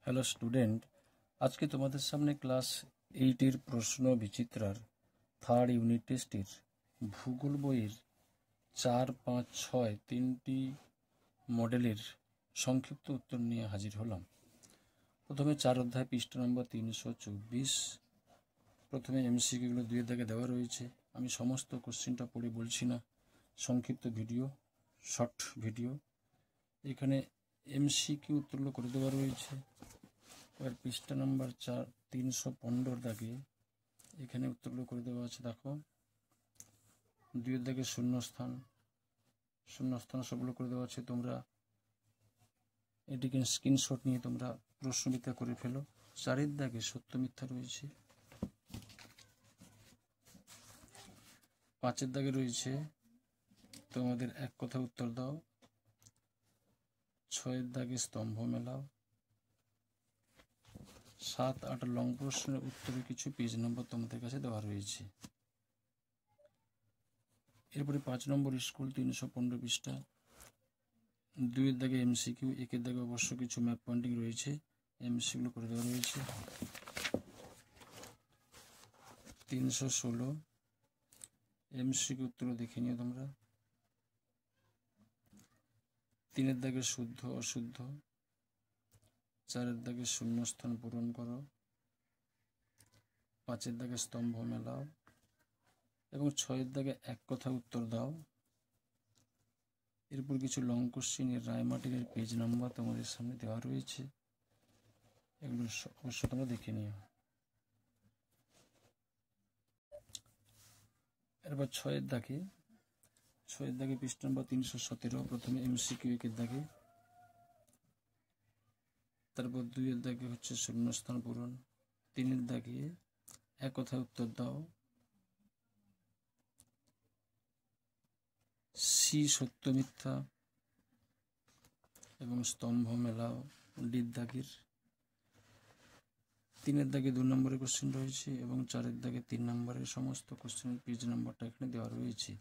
Hello student, আজকে তোমাদের সামনে ক্লাস 8-এর প্রশ্ন বিচিত্রার থার্ড ইউনিট টেস্টের ভূগোল বইয়ের 4, 5, 6 তিনটি মডেলের সংক্ষিপ্ত উত্তর নিয়ে হাজির হলাম। প্রথমে 4 অধ্যায় পৃষ্ঠা নম্বর 324। প্রথমে এমসিকিউগুলো 2 দাগে দেওয়া রয়েছে। আমি সমস্ত কোশ্চেনটা পড়ে বলছি না, সংক্ষিপ্ত ভিডিও, শর্ট ভিডিও। এখানে এমসিকিউ উত্তরগুলো করে দেওয়া রয়েছে। এবার পৃষ্ঠা নাম্বার 315 দাগে এখানে উত্তরগুলো করে দেওয়া আছে। দেখো 2 দাগে শূন্যস্থান সবগুলো করে দেওয়া আছে। তোমরা এটিকে স্ক্রিনশট নিয়ে তোমরা প্রশ্নবিদ্যা করে ফেলো। 4 দাগে সত্য মিথ্যা রয়েছে। 5 দাগে রয়েছে তোমাদের এক কথা উত্তর দাও। 6 দাগে স্তম্ভ মেলাও। 7, 8 লং প্রশ্নের উত্তরে কিছু পেজ নম্বর তোমাদের কাছে দেওয়া রয়েছে। এরপরে 5 নম্বর স্কুল 315 পৃষ্ঠা। 2 দাগে এমসিকিউ, 1 দাগে অবশ্য কিছু ম্যাপ পয়েন্টিং রয়েছে, এমসিকিউ করে দেওয়া রয়েছে। 316 এমসিকিউ উত্তর দেখে নিও তোমরা। 3 দাগে শুদ্ধ অশুদ্ধ। 4 দাগে শূন্যস্থান পূরণ করো। 5 দাগে স্তম্ভ মেলাও এবং 6 দাগে এক কথা উত্তর দাও। এরপর কিছু লং কোশ্চেনের রায়মার্টিনের পেজ নাম্বার তোমাদের সামনে দেওয়া রয়েছে, এগুলো অবশ্য তোমরা দেখে নিও। এরপর 6 দাগে পৃষ্ঠা নম্বর 317। প্রথমে এমসিকিউ 1 দাগে, তারপর 2 দাগে হচ্ছে শূন্যস্থান পূরণ। 3 দাগে এক কথা উত্তর দাও। সি সত্য মিথ্যা এবং স্তম্ভ মেলাও। ডি দাগের 3 দাগে 2 নম্বরের কোশ্চেন রয়েছে এবং 4 দাগে 3 নম্বরের সমস্ত কোশ্চেনের পেজ নাম্বারটা এখানে দেওয়া রয়েছে।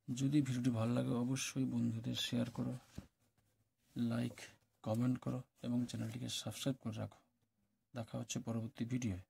যদি ভিডিওটি ভালো লাগে অবশ্যই বন্ধুদের শেয়ার করো, লাইক কমেন্ট করো এবং চ্যানেলটিকে সাবস্ক্রাইব করে রাখো। দেখা হচ্ছে পরবর্তী ভিডিওয়।